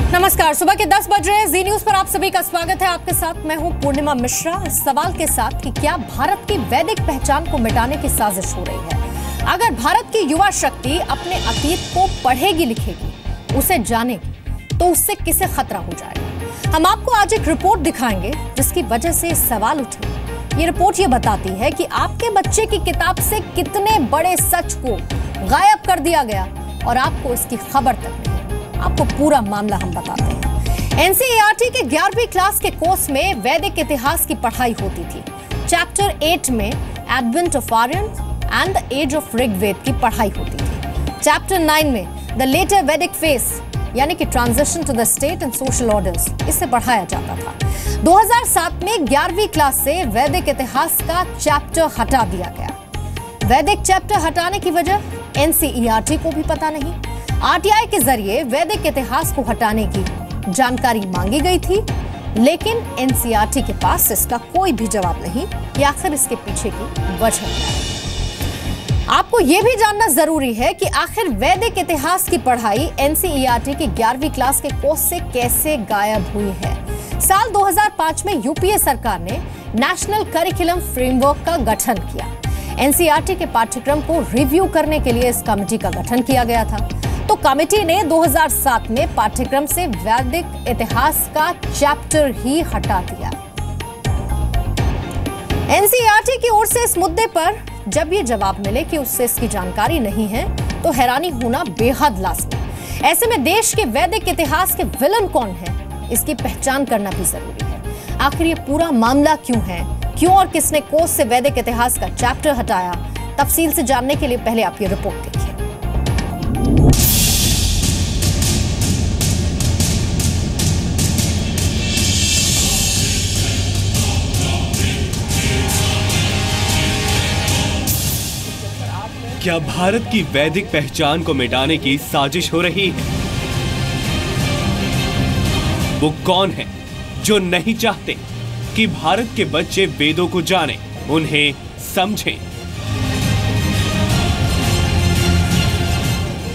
नमस्कार, सुबह के 10 बज रहे हैं। जी न्यूज पर आप सभी का स्वागत है। आपके साथ मैं हूं पूर्णिमा मिश्रा। इस सवाल के साथ कि क्या भारत की वैदिक पहचान को मिटाने की साजिश हो रही है? अगर भारत की युवा शक्ति अपने अतीत को पढ़ेगी लिखेगी, उसे जानेगी, तो उससे किसे खतरा हो जाएगा? हम आपको आज एक रिपोर्ट दिखाएंगे जिसकी वजह से सवाल उठे। ये रिपोर्ट ये बताती है कि आपके बच्चे की किताब से कितने बड़े सच को गायब कर दिया गया और आपको इसकी खबर तक नहीं। आपको पूरा मामला हम बताते हैं। एनसीईआरटी के 11वीं क्लास के कोर्स में वैदिक इतिहास की पढ़ाई होती थी। चैप्टर 8 में advent of Aryans and the age of Rigveda की पढ़ाई होती थी। चैप्टर 9 में द लेटर वैदिक फेस यानी कि transition to the state and social orders, इसे पढ़ाया जाता था। 2007 में 11वीं क्लास से वैदिक इतिहास का चैप्टर हटा दिया गया। वैदिक चैप्टर हटाने की वजह एनसीईआरटी को भी पता नहीं। आरटीआई के जरिए वैदिक इतिहास को हटाने की जानकारी मांगी गई थी, लेकिन एनसीईआरटी के पास इसका कोई भी जवाब नहीं कि आखिर इसके पीछे की वजह क्या है। आपको यह भी जानना जरूरी है कि आखिर वैदिक इतिहास की पढ़ाई एनसीईआरटी की 11वीं क्लास के कोर्स से कैसे गायब हुई है। साल 2005 में यूपीए सरकार ने नेशनल करिकुलम फ्रेमवर्क का गठन किया। एनसीईआरटी के पाठ्यक्रम को रिव्यू करने के लिए इस कमेटी का गठन किया गया था। तो कमेटी ने 2007 में पाठ्यक्रम से वैदिक इतिहास का चैप्टर ही हटा दिया। एनसीईआरटी की ओर से इस मुद्दे पर जब ये जवाब मिले कि उससे इसकी जानकारी नहीं है, तो हैरानी होना बेहद लाजमी। ऐसे में देश के वैदिक इतिहास के विलन कौन है, इसकी पहचान करना भी जरूरी है। आखिर ये पूरा मामला क्यों है, क्यों और किसने कोर्स से वैदिक इतिहास का चैप्टर हटाया, तफसील से जानने के लिए पहले आप ये रिपोर्ट देखिए। क्या भारत की वैदिक पहचान को मिटाने की साजिश हो रही है? वो कौन है जो नहीं चाहते कि भारत के बच्चे वेदों को जानें, उन्हें समझें?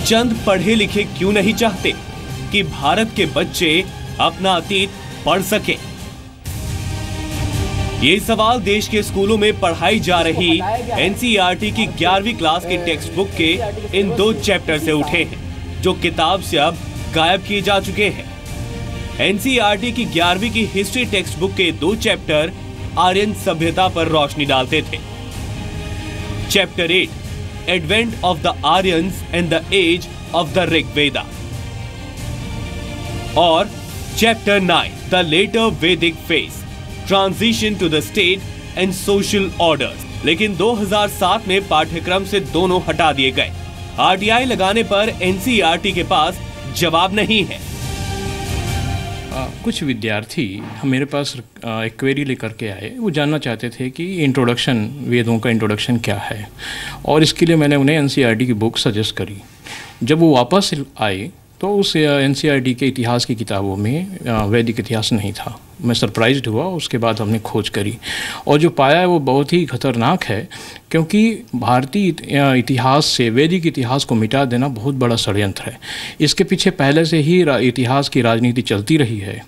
चंद पढ़े लिखे क्यों नहीं चाहते कि भारत के बच्चे अपना अतीत पढ़ सकें? ये सवाल देश के स्कूलों में पढ़ाई जा रही एनसीईआरटी की 11वीं क्लास के टेक्स्ट बुक के इन 2 चैप्टर से उठे हैं, जो किताब से अब गायब किए जा चुके हैं। एनसीईआरटी की 11वीं की हिस्ट्री टेक्स्ट बुक के 2 चैप्टर आर्यन सभ्यता पर रोशनी डालते थे। Chapter 8 advent of the Aryans and the age of the Rigveda और chapter 9 the later Vedic phase transition to the state and social orders. लेकिन 2007 में पाठ्यक्रम से दोनों हटा दिए गए। आरटीआई लगाने पर एनसीईआरटी के पास जवाब नहीं है। कुछ विद्यार्थी मेरे पास एक क्वेरी लेकर के आए। वो जानना चाहते थे कि इंट्रोडक्शन, वेदों का इंट्रोडक्शन क्या है, और इसके लिए मैंने उन्हें एनसीईआरटी की बुक सजेस्ट करी। जब वो वापस आए तो उस एनसीईआरटी के इतिहास की किताबों में वैदिक इतिहास नहीं था। मैं सरप्राइज्ड हुआ। उसके बाद हमने खोज करी और जो पाया है वो बहुत ही खतरनाक है, क्योंकि भारतीय इतिहास से वैदिक इतिहास को मिटा देना बहुत बड़ा षड्यंत्र है। इसके पीछे पहले से ही इतिहास की राजनीति चलती रही है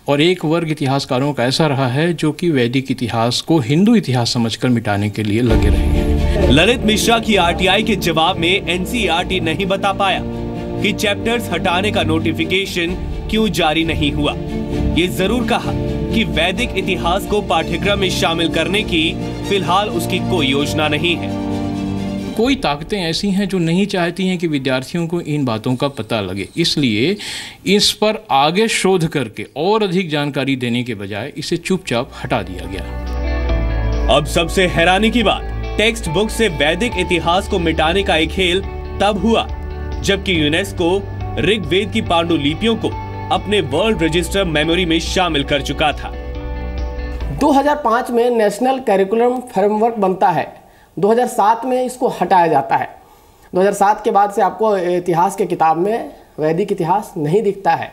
और एक वर्ग इतिहासकारों का ऐसा रहा है जो कि वैदिक इतिहास को हिंदू इतिहास समझकर मिटाने के लिए लगे रहे हैं। ललित मिश्रा की आरटीआई के जवाब में एनसीईआरटी नहीं बता पाया कि चैप्टर्स हटाने का नोटिफिकेशन क्यों जारी नहीं हुआ। ये जरूर कहा कि वैदिक इतिहास को पाठ्यक्रम में शामिल करने की फिलहाल उसकी कोई योजना नहीं है। कोई ताकतें ऐसी हैं जो नहीं चाहती हैं कि विद्यार्थियों को इन बातों का पता लगे, इसलिए इस पर आगे शोध करके और अधिक जानकारी देने के बजाय इसे चुपचाप हटा दिया गया। अब सबसे हैरानी की बात, टेक्स्ट बुक से वैदिक इतिहास को मिटाने का एक खेल तब हुआ जबकि यूनेस्को ऋग्वेद की पांडुलिपियों को अपने वर्ल्ड रजिस्टर मेमोरी में शामिल कर चुका था। 2005 में नेशनल करिकुलम फ्रेमवर्क बनता है, 2007 में इसको हटाया जाता है। 2007 के बाद से आपको इतिहास के किताब में वैदिक इतिहास नहीं दिखता है।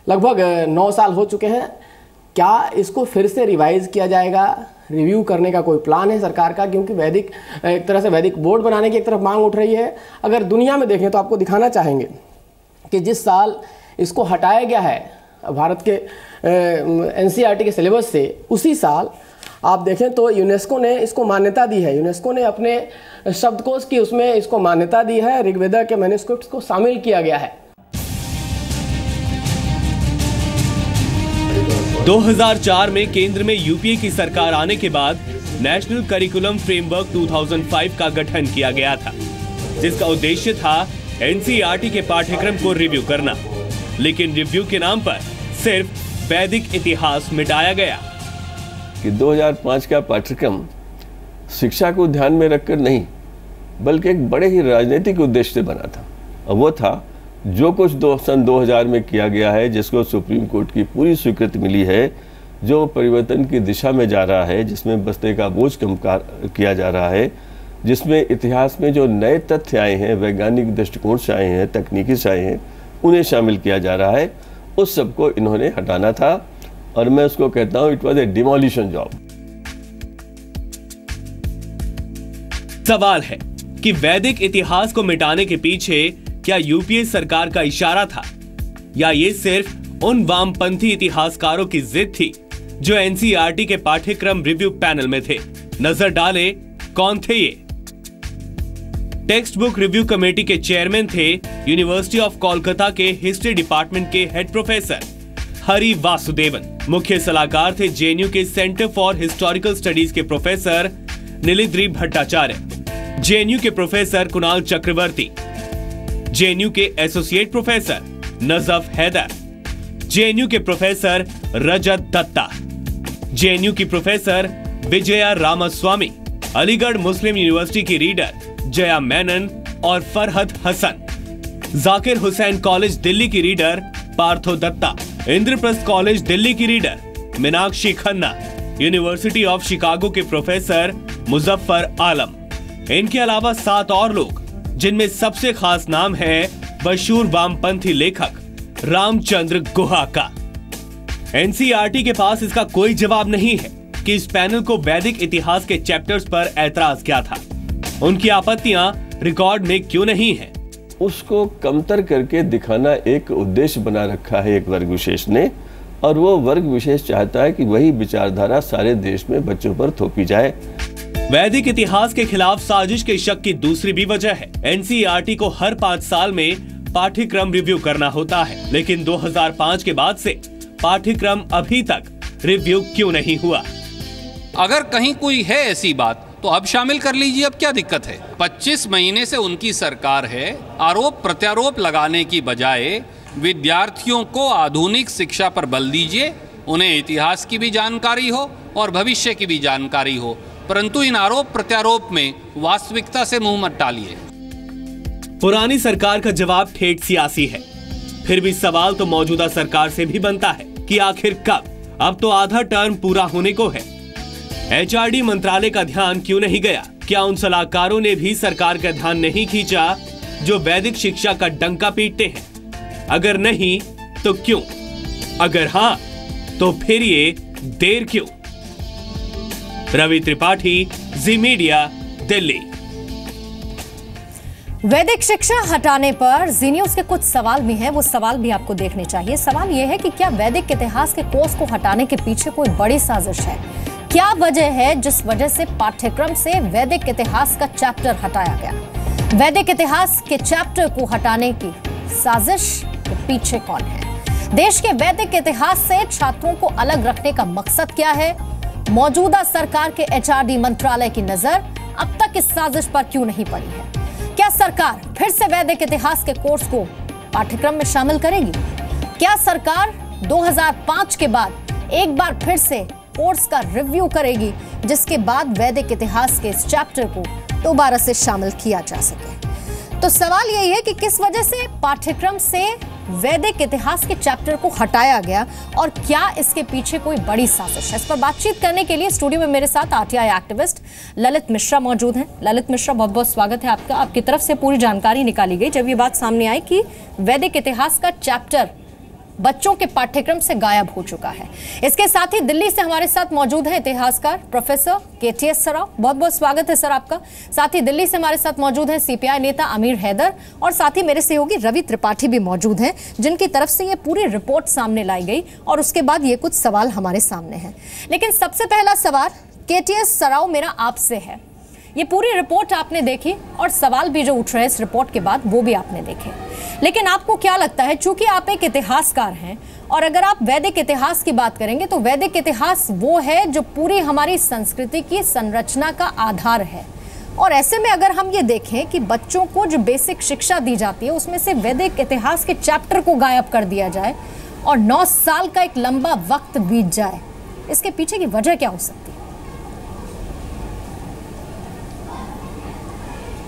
लगभग 9 साल हो चुके हैं। क्या इसको फिर से रिवाइज किया जाएगा, रिव्यू करने का कोई प्लान है सरकार का? क्योंकि वैदिक एक तरह से वैदिक बोर्ड बनाने की एक तरफ मांग उठ रही है। अगर दुनिया में देखें तो आपको दिखाना चाहेंगे कि जिस साल इसको हटाया गया है भारत के एनसीईआरटी के सिलेबस से, उसी साल आप देखें तो यूनेस्को ने इसको मान्यता दी है। यूनेस्को ने अपने शब्दकोश की उसमें इसको मान्यता दी है, ऋग्वेदा के मैन्युस्क्रिप्ट्स को शामिल किया गया है। 2004 में केंद्र में यूपीए की सरकार आने के बाद नेशनल करिकुलम फ्रेमवर्क 2005 का गठन किया गया था, जिसका उद्देश्य था एनसीईआरटी के पाठ्यक्रम को रिव्यू करना। लेकिन रिव्यू के नाम पर सिर्फ वैदिक इतिहास मिटाया गया कि 2005 का पाठ्यक्रम शिक्षा को ध्यान में रखकर नहीं, बल्कि एक बड़े ही राजनीतिक उद्देश्य से बना था। और वो था जो कुछ सन 2000 में किया गया है, जिसको सुप्रीम कोर्ट की पूरी स्वीकृति मिली है, जो परिवर्तन की दिशा में जा रहा है, जिसमें बस्ते का बोझ कम किया जा रहा है, जिसमें इतिहास में जो नए तथ्य आए हैं, वैज्ञानिक दृष्टिकोण से आए हैं, तकनीकी से आए हैं, उन्हें शामिल किया जा रहा है। उस सबको इन्होंने हटाना था और मैं उसको कहता हूं it was a demolition job. सवाल है कि वैदिक इतिहास को मिटाने के पीछे क्या यूपीए सरकार का इशारा था, या ये सिर्फ उन वामपंथी इतिहासकारों की जिद थी जो एनसीईआरटी के पाठ्यक्रम रिव्यू पैनल में थे। नजर डालें कौन थे ये। टेक्स्ट बुक रिव्यू कमेटी के चेयरमैन थे यूनिवर्सिटी ऑफ कोलकाता के हिस्ट्री डिपार्टमेंट के हेड प्रोफेसर हरि वासुदेवन। मुख्य सलाहकार थे जेएनयू के सेंटर फॉर हिस्टोरिकल स्टडीज के प्रोफेसर नीलिद्री भट्टाचार्य, जेएनयू के प्रोफेसर कुणाल चक्रवर्ती, जेएनयू के associate professor Najaf Haider, JNU के प्रोफेसर रजत दत्ता, जेएनयू की professor Vijaya Ramaswamy, Aligarh Muslim university की रीडर जया मेनन और फरहत हसन, जाकिर हुसैन कॉलेज दिल्ली की रीडर पार्थो दत्ता, इंद्रप्रस्थ कॉलेज दिल्ली की reader Meenakshi Khanna, university of Chicago के प्रोफेसर मुजफ्फर आलम। इनके अलावा 7 और लोग, जिनमें सबसे खास नाम है मशहूर वामपंथी लेखक रामचंद्र गुहा का। एनसीईआरटी के पास इसका कोई जवाब नहीं है कि इस पैनल को वैदिक इतिहास के चैप्टर्स पर ऐतराज क्या था। उनकी आपत्तियां रिकॉर्ड में क्यों नहीं है? उसको कमतर करके दिखाना एक उद्देश्य बना रखा है एक वर्ग विशेष ने, और वो वर्ग विशेष चाहता है कि वही विचारधारा सारे देश में बच्चों पर थोपी जाए। वैदिक इतिहास के खिलाफ साजिश के शक की दूसरी भी वजह है। एनसीईआरटी को हर 5 साल में पाठ्यक्रम रिव्यू करना होता है, लेकिन 2005 के बाद से पाठ्यक्रम अभी तक रिव्यू क्यों नहीं हुआ? अगर कहीं कोई है ऐसी बात तो अब शामिल कर लीजिए, अब क्या दिक्कत है? 25 महीने से उनकी सरकार है। आरोप प्रत्यारोप लगाने की बजाय विद्यार्थियों को आधुनिक शिक्षा पर बल दीजिए, उन्हें इतिहास की भी जानकारी हो और भविष्य की भी जानकारी हो, परंतु इन आरोप प्रत्यारोप में वास्तविकता से मुंह मत डालिए। पुरानी सरकार का जवाब ठेठ सियासी है। फिर भी सवाल तो मौजूदा सरकार से भी बनता है कि आखिर कब? अब तो आधा टर्म पूरा होने को है। एचआरडी मंत्रालय का ध्यान क्यों नहीं गया? क्या उन सलाहकारों ने भी सरकार का ध्यान नहीं खींचा जो वैदिक शिक्षा का डंका पीटते हैं? अगर नहीं तो क्यों? अगर हाँ तो फिर ये देर क्यों? रवि त्रिपाठी, जी मीडिया, दिल्ली। वैदिक शिक्षा हटाने पर जी न्यूज के कुछ सवाल भी हैं, वो सवाल भी आपको देखने चाहिए। सवाल यह है कि क्या वैदिक इतिहास के कोर्स को हटाने के पीछे कोई बड़ी साजिश है? क्या वजह है जिस वजह से पाठ्यक्रम से वैदिक इतिहास का चैप्टर हटाया गया? वैदिक इतिहास के चैप्टर को हटाने की साजिश के पीछे कौन है? देश के वैदिक इतिहास से छात्रों को अलग रखने का मकसद क्या है? मौजूदा सरकार के एचआरडी मंत्रालय की नजर अब तक इस साजिश पर क्यों नहीं पड़ी है? क्या सरकार फिर से वैदिक इतिहास के कोर्स को पाठ्यक्रम में शामिल करेगी? क्या सरकार 2005 के बाद एक बार फिर से कोर्स का रिव्यू करेगी, जिसके बाद वैदिक इतिहास के इस चैप्टर को दोबारा से शामिल किया जा सके? तो सवाल यही है कि किस वजह से पाठ्यक्रम से वैदिक इतिहास के चैप्टर को हटाया गया और क्या इसके पीछे कोई बड़ी साजिश है? इस पर बातचीत करने के लिए स्टूडियो में मेरे साथ आरटीआई एक्टिविस्ट ललित मिश्रा मौजूद हैं। ललित मिश्रा, बहुत बहुत स्वागत है आपका। आपकी तरफ से पूरी जानकारी निकाली गई जब ये बात सामने आई कि वैदिक इतिहास का चैप्टर बच्चों के पाठ्यक्रम से गायब हो चुका है। इसके साथ ही दिल्ली से हमारे साथ मौजूद हैं इतिहासकार प्रोफेसर केटीएस सराव, बहुत बहुत स्वागत है सर आपका। साथ ही दिल्ली से हमारे साथ मौजूद हैं सीपीआई नेता अमीर हैदर, और साथ ही मेरे सहयोगी रवि त्रिपाठी भी मौजूद हैं, जिनकी तरफ से ये पूरी रिपोर्ट सामने लाई गई और उसके बाद ये कुछ सवाल हमारे सामने हैं। लेकिन सबसे पहला सवाल केटीएस सराव मेरा आपसे है। ये पूरी रिपोर्ट आपने देखी और सवाल भी जो उठ रहे हैं इस रिपोर्ट के बाद वो भी आपने देखे, लेकिन आपको क्या लगता है, चूंकि आप एक इतिहासकार हैं और अगर आप वैदिक इतिहास की बात करेंगे तो वैदिक इतिहास वो है जो पूरी हमारी संस्कृति की संरचना का आधार है, और ऐसे में अगर हम ये देखें कि बच्चों को जो बेसिक शिक्षा दी जाती है उसमें से वैदिक इतिहास के चैप्टर को गायब कर दिया जाए और 9 साल का एक लंबा वक्त बीत जाए, इसके पीछे की वजह क्या हो सकती है?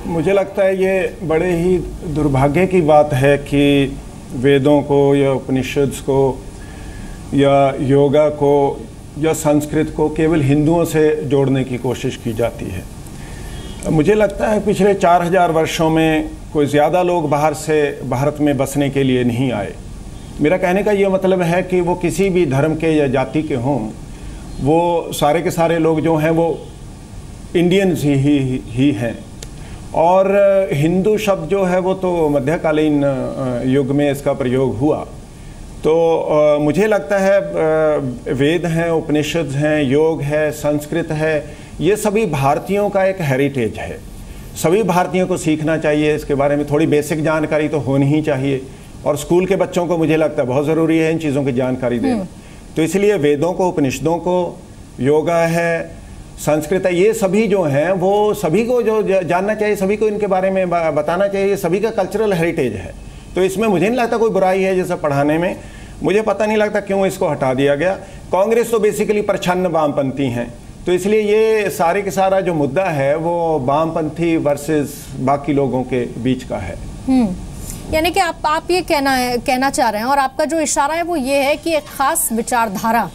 मुझे लगता है ये बड़े ही दुर्भाग्य की बात है कि वेदों को या उपनिषद को या योगा को या संस्कृत को केवल हिंदुओं से जोड़ने की कोशिश की जाती है। मुझे लगता है पिछले 4000 वर्षों में कोई ज़्यादा लोग बाहर से भारत में बसने के लिए नहीं आए। मेरा कहने का ये मतलब है कि वो किसी भी धर्म के या जाति के हों, वो सारे के सारे लोग जो हैं वो इंडियंस ही हैं। और हिंदू शब्द जो है वो तो मध्यकालीन युग में इसका प्रयोग हुआ। तो मुझे लगता है वेद हैं, उपनिषद हैं, योग है, संस्कृत है, ये सभी भारतीयों का एक हेरिटेज है। सभी भारतीयों को सीखना चाहिए, इसके बारे में थोड़ी बेसिक जानकारी तो होनी ही चाहिए, और स्कूल के बच्चों को मुझे लगता है बहुत ज़रूरी है इन चीज़ों की जानकारी देना। तो इसलिए वेदों को, उपनिषदों को, योगा है, संस्कृत है, ये सभी जो हैं वो सभी को जो जानना चाहिए, सभी को इनके बारे में बताना चाहिए, सभी का कल्चरल हेरिटेज है। तो इसमें मुझे नहीं लगता कोई बुराई है जैसा पढ़ाने में। मुझे पता नहीं लगता क्यों इसको हटा दिया गया। कांग्रेस तो बेसिकली प्रछन्न वामपंथी हैं, तो इसलिए ये सारे के सारा जो मुद्दा है वो वामपंथी वर्सेस बाकी लोगों के बीच का है। यानी कि आप ये कहना चाह रहे हैं, और आपका जो इशारा है वो ये है कि एक खास विचारधारा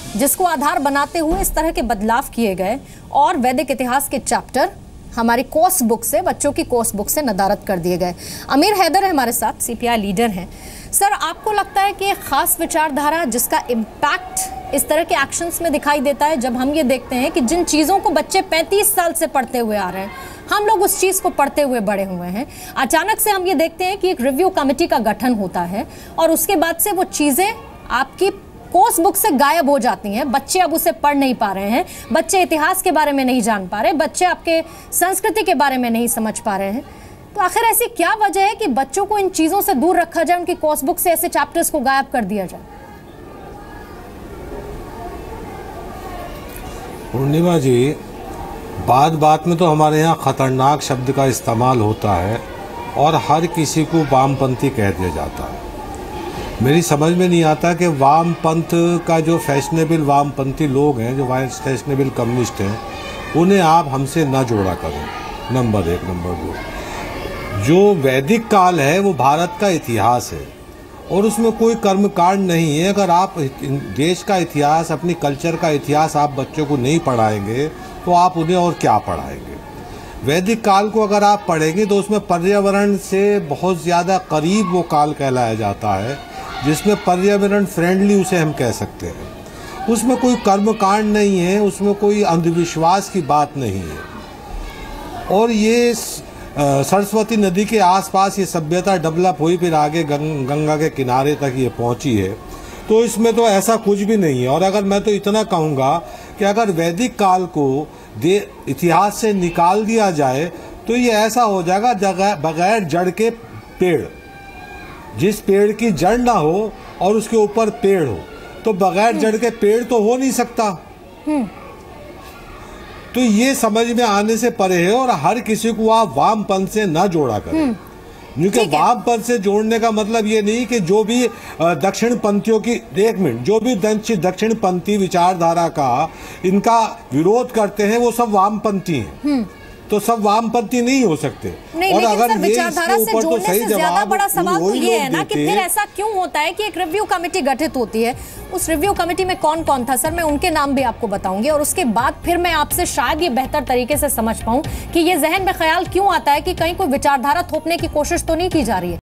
जिसको आधार बनाते हुए इस तरह के बदलाव किए गए और वैदिक इतिहास के चैप्टर हमारी कोर्स बुक से, बच्चों की कोर्स बुक से नदारद कर दिए गए। अमीर हैदर है हमारे साथ, सीपीआई लीडर हैं। सर, आपको लगता है कि एक खास विचारधारा जिसका इम्पैक्ट इस तरह के एक्शंस में दिखाई देता है, जब हम ये देखते हैं कि जिन चीज़ों को बच्चे 35 साल से पढ़ते हुए आ रहे हैं, हम लोग उस चीज़ को पढ़ते हुए बड़े हुए हैं, अचानक से हम ये देखते हैं कि एक रिव्यू कमेटी का गठन होता है और उसके बाद से वो चीज़ें आपकी कोर्स बुक से गायब हो जाती हैं। बच्चे अब उसे पढ़ नहीं पा रहे हैं, बच्चे इतिहास के बारे में नहीं जान पा रहे, बच्चे आपके संस्कृति के बारे में नहीं समझ पा रहे हैं। तो आखिर ऐसी क्या वजह है कि बच्चों को इन चीज़ों से दूर रखा जाए, उनकी कोर्स बुक से ऐसे चैप्टर्स को गायब कर दिया जाए? पूर्णिमा जी, बात में तो हमारे यहाँ खतरनाक शब्द का इस्तेमाल होता है और हर किसी को वामपंथी कह दिया जाता है। मेरी समझ में नहीं आता कि वामपंथ का जो फैशनेबल वामपंथी लोग हैं, जो फैशनेबल कम्युनिस्ट हैं, उन्हें आप हमसे ना जोड़ा करें, नंबर 1। नंबर 2, जो वैदिक काल है वो भारत का इतिहास है और उसमें कोई कर्मकांड नहीं है। अगर आप देश का इतिहास, अपनी कल्चर का इतिहास आप बच्चों को नहीं पढ़ाएंगे तो आप उन्हें और क्या पढ़ाएंगे। वैदिक काल को अगर आप पढ़ेंगे तो उसमें पर्यावरण से बहुत ज़्यादा करीब वो काल कहलाया जाता है, जिसमें पर्यावरण फ्रेंडली उसे हम कह सकते हैं। उसमें कोई कर्मकांड नहीं है, उसमें कोई अंधविश्वास की बात नहीं है। और ये सरस्वती नदी के आसपास ये सभ्यता डेवलप हुई, फिर आगे गंगा के किनारे तक ये पहुंची है, तो इसमें तो ऐसा कुछ भी नहीं है। और अगर मैं तो इतना कहूँगा कि अगर वैदिक काल को इतिहास से निकाल दिया जाए तो ये ऐसा हो जाएगा बगैर जड़ के पेड़। जिस पेड़ की जड़ ना हो और उसके ऊपर पेड़ हो, तो बगैर जड़ के पेड़ तो हो नहीं सकता। तो ये समझ में आने से परे है और हर किसी को आप वामपंथ से ना जोड़ा करें, क्योंकि वामपंथ से जोड़ने का मतलब ये नहीं कि जो भी दक्षिण पंथियों की, एक मिनट, जो भी दक्षिण पंथी विचारधारा का इनका विरोध करते हैं वो सब वामपंथी हैं। तो सब वामपंथी नहीं हो सकते। नहीं, और अगर सर विचारधारा से जोड़ने से ज्यादा बड़ा सवाल तो ये है ना कि फिर ऐसा क्यों होता है कि एक रिव्यू कमेटी गठित होती है, उस रिव्यू कमेटी में कौन कौन था? सर, मैं उनके नाम भी आपको बताऊंगी और उसके बाद फिर मैं आपसे शायद ये बेहतर तरीके से समझ पाऊं कि ये जहन में ख्याल क्यों आता है कि कहीं कोई विचारधारा थोपने की कोशिश तो नहीं की जा रही है।